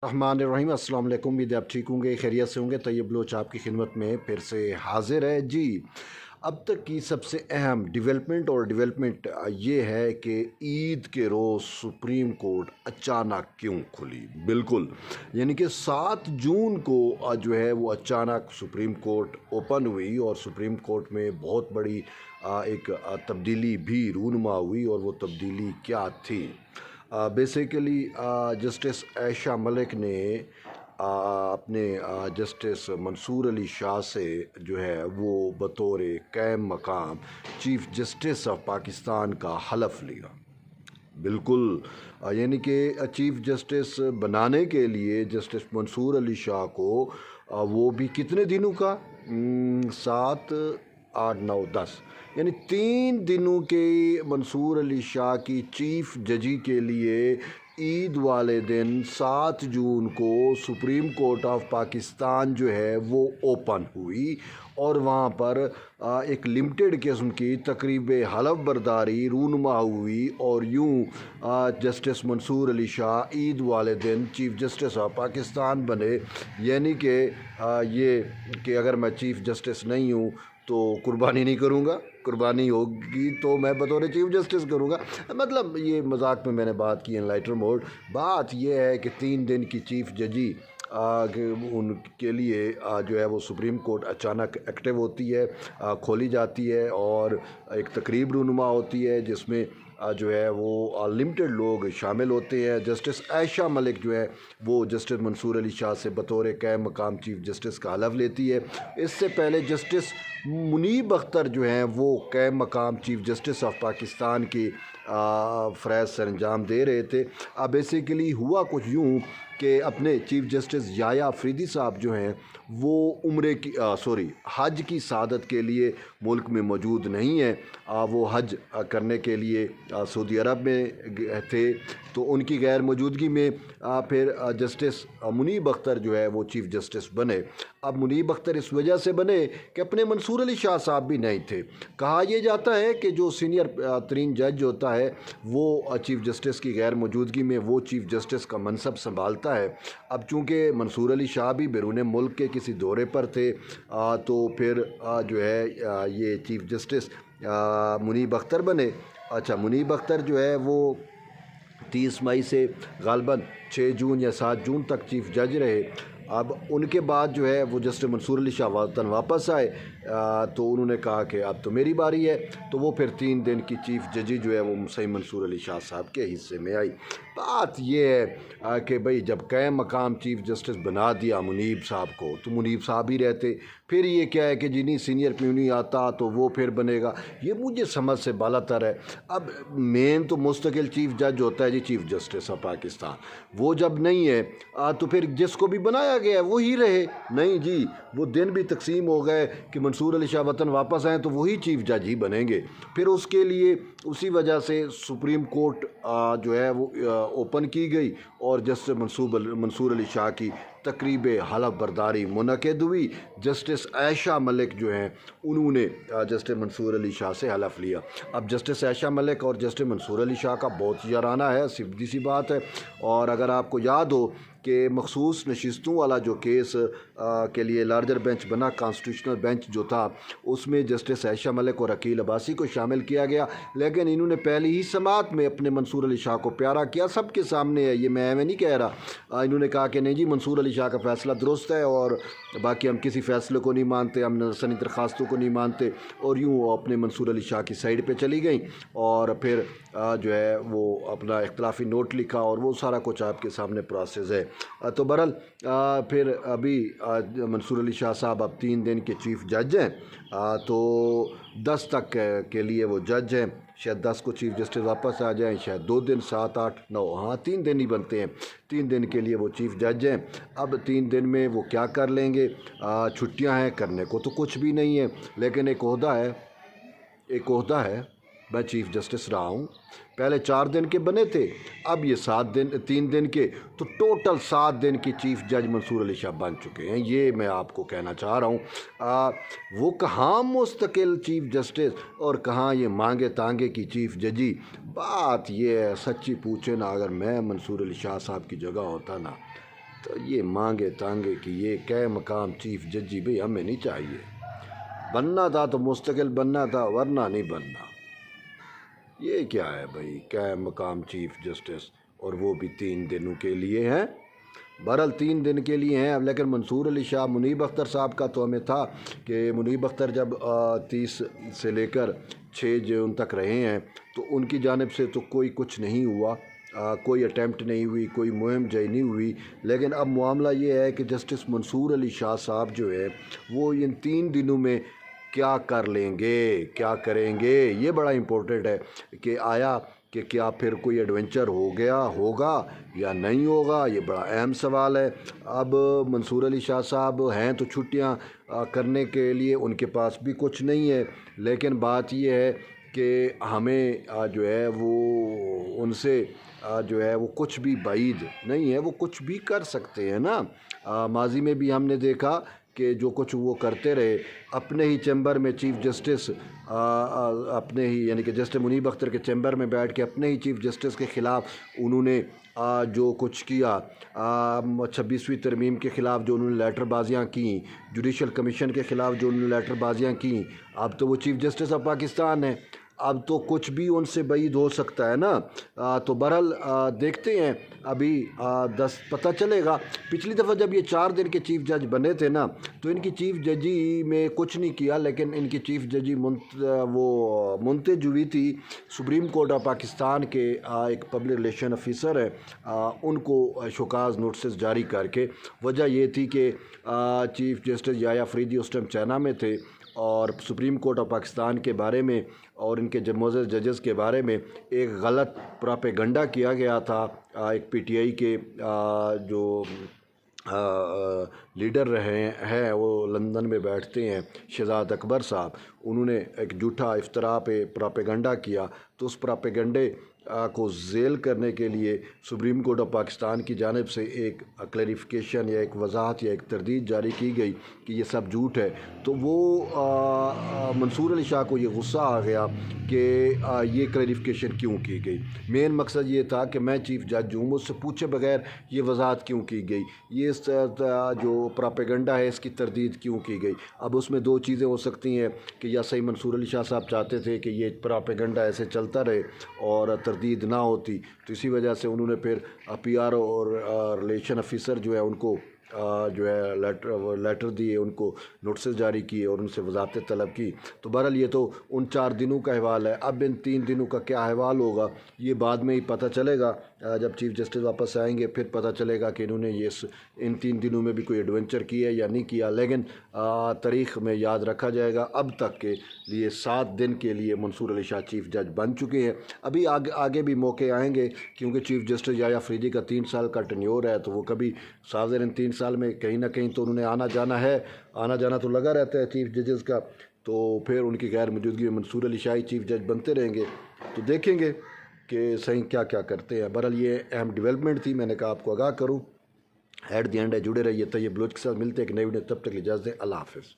रहमान अस्सलाम वालेकुम। उम्मीद है आप ठीक होंगे, खैरियत से होंगे। तैयब बलोच आपकी खिदमत में फिर से हाजिर है जी। अब तक की सबसे अहम डेवलपमेंट ये है कि ईद के रोज़ सुप्रीम कोर्ट अचानक क्यों खुली। बिल्कुल, यानी कि 7 जून को जो है वो अचानक सुप्रीम कोर्ट ओपन हुई और सुप्रीम कोर्ट में बहुत बड़ी एक तब्दीली भी रूनुमा हुई। और वो तब्दीली क्या थी? बेसिकली जस्टिस आयशा मलिक ने अपने जस्टिस मंसूर अली शाह से जो है वो बतौर कायम मकाम चीफ़ जस्टिस ऑफ पाकिस्तान का हलफ लिया। बिल्कुल, यानी कि चीफ़ जस्टिस बनाने के लिए जस्टिस मंसूर अली शाह को वो भी कितने दिनों का 7, 8, 9, 10 यानी 3 दिनों के मंसूर अली शाह की चीफ़ जजी के लिए ईद वाले दिन 7 जून को सुप्रीम कोर्ट ऑफ पाकिस्तान जो है वो ओपन हुई। और वहाँ पर एक लिमिटेड किस्म की तकरीब हलफ बर्दारी रूनुमा हुई। और यूँ जस्टिस मंसूर अली शाह ईद वाले दिन चीफ़ जस्टिस ऑफ पाकिस्तान बने। यानी कि ये कि अगर मैं चीफ़ जस्टिस नहीं हूँ तो कुर्बानी नहीं करूँगा, कुर्बानी होगी तो मैं बतौर चीफ़ जस्टिस करूँगा। मतलब ये मजाक में मैंने बात की एनलाइटर मोड। बात यह है कि 3 दिन की चीफ़ जजी उनके लिए जो है वो सुप्रीम कोर्ट अचानक एक्टिव होती है, खोली जाती है और एक तकरीब रूनुमा होती है जिसमें जो है वो लिमिटेड लोग शामिल होते हैं। जस्टिस आयशा मलिक जो है वो जस्टिस मंसूर अली शाह से बतौर कायम मकाम चीफ़ जस्टिस का हलफ लेती है। इससे पहले जस्टिस मुनीब अख्तर जो हैं वो कायम मकाम चीफ़ जस्टिस ऑफ पाकिस्तान की फ़रज़ सर अंजाम दे रहे थे। बेसिकली हुआ कुछ यूँ कि अपने चीफ़ जस्टिस याया अफरीदी साहब जो हैं वो उम्रे की हज की सआदत के लिए मुल्क में मौजूद नहीं हैं। वो हज करने के लिए सऊदी अरब में थे, तो उनकी गैर मौजूदगी में फिर जस्टिस मुनीब अख्तर जो है वो चीफ़ जस्टिस बने। अब मुनीब अख्तर इस वजह से बने कि अपने मंसूर अली शाह साहब भी नहीं थे। कहा यह जाता है कि जो सीनियर तरीन जज होता है वो चीफ़ जस्टिस की गैर मौजूदगी में वो चीफ़ जस्टिस का मनसब संभालता है। अब चूँकि मंसूर अली शाह भी बैरून मुल्क के किसी दौरे पर थे तो फिर जो है ये चीफ़ जस्टिस मुनीब अख्तर बने। अच्छा, मुनीब अख्तर जो है वो 30 मई से गालबन 6 जून या 7 जून तक चीफ़ जज रहे। अब उनके बाद जो है वो जस्टिस मंसूर अली शाह वतन वापस आए तो उन्होंने कहा कि अब तो मेरी बारी है। तो वो फिर 3 दिन की चीफ़ जजी जो है वो सही मंसूर अली शाह साहब के हिस्से में आई। बात ये है कि भाई जब कायम मकाम चीफ़ जस्टिस बना दिया मुनीब साहब को तो मुनीब साहब ही रहते। फिर ये क्या है कि जिन्हीं सीनियर पे नहीं आता तो वो फिर बनेगा, ये मुझे समझ से बालातर है। अब मेन तो मुस्तकिल चीफ़ जज होता है जी चीफ़ जस्टिस ऑफ पाकिस्तान, वो जब नहीं है तो फिर जिसको भी बनाया गया है वही रहे। नहीं जी, वो दिन भी तकसीम हो गए कि मंसूर अली शाह वतन वापस आए तो वही चीफ़ जज ही बनेंगे। फिर उसके लिए उसी वजह से सुप्रीम कोर्ट जो है वो ओपन की गई और जस्टिस मंसूर अली शाह की तकरीब हलफ बर्दारी मुनक़िद हुई। जस्टिस आयशा मलिक जो हैं उन्होंने जस्टिस मंसूर अली शाह से हलफ लिया। अब जस्टिस आयशा मलिक और जस्टिस मंसूर अली शाह का बहुत याराना है, सीधी सी बात है। और अगर आपको याद हो कि मखसूस नशिस्तों वाला जो केस के लिए लार्जर बेंच बना, कॉन्स्टिट्यूशनल बेंच जो था, उसमें जस्टिस आयशा मलिक और अकील अब्बासी को शामिल किया गया। लेकिन इन्होंने पहली ही समात में अपने मंसूर अली शाह को प्यारा किया। सबके सामने है, ये मैं नहीं कह रहा। इन्होंने कहा कि नहीं जी, मंसूर अली शाह का फ़ैसला दुरुस्त है और बाकी हम किसी फ़ैसले को नहीं मानते, हम नसनी दरख्वास्तों को नहीं मानते। और यूँ अपने मंसूर अली शाह की साइड पर चली गई और फिर जो है वो अपना इख्तलाफी नोट लिखा और वो सारा कुछ आपके सामने प्रोसेस है। तो बहरहाल फिर अभी मंसूर अली शाह साहब अब 3 दिन के चीफ़ जज हैं। तो 10 तक के लिए वो जज हैं। शायद 10 को चीफ़ जस्टिस वापस आ जाएं, शायद 2 दिन, 7, 8, 9, हाँ 3 दिन ही बनते हैं। 3 दिन के लिए वो चीफ़ जज हैं। अब 3 दिन में वो क्या कर लेंगे? छुट्टियां हैं, करने को तो कुछ भी नहीं है, लेकिन एक ओहदा है। मैं चीफ़ जस्टिस रहा हूँ। पहले 4 दिन के बने थे, अब ये 3 दिन के, तो टोटल 7 दिन की चीफ़ जज मंसूर अली शाह बन चुके हैं। ये मैं आपको कहना चाह रहा हूँ। वो कहाँ मुस्तकिल चीफ़ जस्टिस और कहाँ ये मांगे तांगे की चीफ़ जजी। बात ये है, सच्ची पूछे ना, अगर मैं मंसूर अली शाह साहब की जगह होता ना تو یہ مانگے تانگے کہ یہ کیا مقام چیف ججی بھئی ہمیں نہیں چاہیے، بننا تھا تو مستقل بننا تھا ورنہ نہیں بننا۔ یہ کیا ہے بھائی، کیا مقام چیف جسٹس، اور وہ بھی 3 دنوں کے لیے ہیں۔ بہرحال 3 دن کے لیے ہیں۔ اب لیکن منصور علی شاہ، منیب اختر صاحب کا تو ہمیں تھا کہ منیب اختر جب 30 سے لے کر 6 جون تک رہے ہیں تو ان کی جانب سے تو کوئی کچھ نہیں ہوا، کوئی اٹیمپٹ نہیں ہوئی، کوئی مہم جائی نہیں ہوئی۔ لیکن اب معاملہ یہ ہے کہ جسٹس منصور علی شاہ صاحب جو ہے وہ ان 3 دنوں میں کیا کر لیں گے، کیا کریں گے، یہ بڑا امپورٹنٹ ہے کہ آیا کہ کیا پھر کوئی ایڈونچر ہوگا یا نہیں ہوگا، یہ بڑا اہم سوال ہے۔ اب منصور علی شاہ صاحب ہیں تو چھٹیاں کرنے کے لیے ان کے پاس بھی کچھ نہیں ہے، لیکن بات یہ ہے کہ ہمیں جو ہے وہ ان سے جو ہے وہ کچھ بھی بعید نہیں ہے، وہ کچھ بھی کر سکتے ہیں نا۔ ماضی میں بھی ہم نے دیکھا کہ جو کچھ وہ کرتے رہے اپنے ہی چیمبر میں، چیف جسٹس اپنے ہی یعنی کہ جسٹس منیب اختر کے چیمبر میں بیٹھ کے اپنے ہی چیف جسٹس کے خلاف انہوں نے جو کچھ کیا، 26ویں ترمیم کے خلاف جو انہوں نے لیٹر بازیاں کیں، جوڈیشل کمیشن کے خلاف جو انہوں نے لیٹر بازیاں کیں، اب تو وہ چیف جسٹس آف پاکستان ہیں، اب تو کچھ بھی ان سے بعید ہو سکتا ہے نا۔ تو بہرحال دیکھتے ہیں، ابھی پتہ چلے گا۔ پچھلی دفعہ جب یہ 4 دن کے چیف جج بنے تھے نا تو ان کی چیف ججی میں کچھ نہیں کیا، لیکن ان کی چیف ججی وہ منتج ہوئی تھی سپریم کورٹ آف پاکستان کے ایک پبلک ریلیشن آفیسر ہے، ان کو شوکاز نوٹسز جاری کر کے۔ وجہ یہ تھی کہ چیف جسٹس یحییٰ افریدی اس ٹائم چائنا میں تھے اور سپریم کورٹ آف پاکستان کے بارے میں اور ان کے معزز ججز کے بارے میں ایک غلط پراپیگنڈا کیا گیا تھا۔ ایک پی ٹی آئی کے جو لیڈر رہے ہیں، وہ لندن میں بیٹھتے ہیں، شہزاد اکبر صاحب، انہوں نے ایک جھوٹا افتراء پہ پراپیگنڈا کیا، تو اس پراپیگنڈے کو ذیل کرنے کے لیے سپریم کورٹ آف پاکستان کی جانب سے ایک کلیریفیکیشن یا ایک وضاحت یا ایک تردید جاری کی گئی کہ یہ سب جھوٹ ہے۔ تو وہ منصور علی شاہ کو یہ غصہ آ گیا کہ یہ کلیریفیکیشن کیوں کی گئی۔ مین مقصد یہ تھا کہ میں چیف جج ہوں، مجھ سے پوچھے بغیر یہ وضاحت کیوں کی گئی، یہ جو پراپیگنڈا ہے اس کی تردید کیوں کی گئی۔ اب اس میں 2 چیزیں ہو سکتی ہیں کہ یا صحیح منصور علی شاہ صاحب چاہتے تھے کہ یہ پراپیگنڈا ایسے چلتا رہے اور تردید نہ ہوتی، تو اسی وجہ سے انہوں نے پھر پی آر او اور ریلیشن آفیسر جو ہے ان کو جو ہے لیٹر دیے، ان کو نوٹسز جاری کیے اور ان سے وضاحتیں طلب کی۔ تو بہرحال یہ تو ان 4 دنوں کا احوال ہے۔ اب ان 3 دنوں کا کیا احوال ہوگا یہ بعد میں ہی پتہ چلے گا، جب چیف جسٹس واپس آئیں گے پھر پتہ چلے گا کہ انہوں نے ان 3 دنوں میں بھی کوئی ایڈونچر کیا یا نہیں کیا، لیکن تاریخ میں یاد رکھا جائے گا اب تک کے لیے 7 دن کے لیے منصور علی شاہ چیف جج بن چکے ہیں۔ ابھی آگے بھی موقع آئیں گے کیونکہ چیف جسٹس یحییٰ افریدی کا 3 سال کا ٹینیور ہے، تو وہ کبھی ظاہر ان 3 سال میں کہیں نہ کہیں تو انہوں نے آنا جانا تو لگا رہتا ہے چیف ججز کا، تو پھر ان کی غیر موجودگی میں منصور علی شاہ چیف جج بنتے رہیں گے، تو دیکھیں گے کہ صحیح کیا کرتے ہیں۔ بہرحال یہ اہم ڈیولپمنٹ تھی، میں نے کہا آپ کو آگاہ کروں۔ ایٹ دی اینڈ جڑے رہیے طیب بلوچ کے ساتھ، ملتے ہیں ایک نئی ویڈیو، تب تک اجازت دیں، اللہ حافظ۔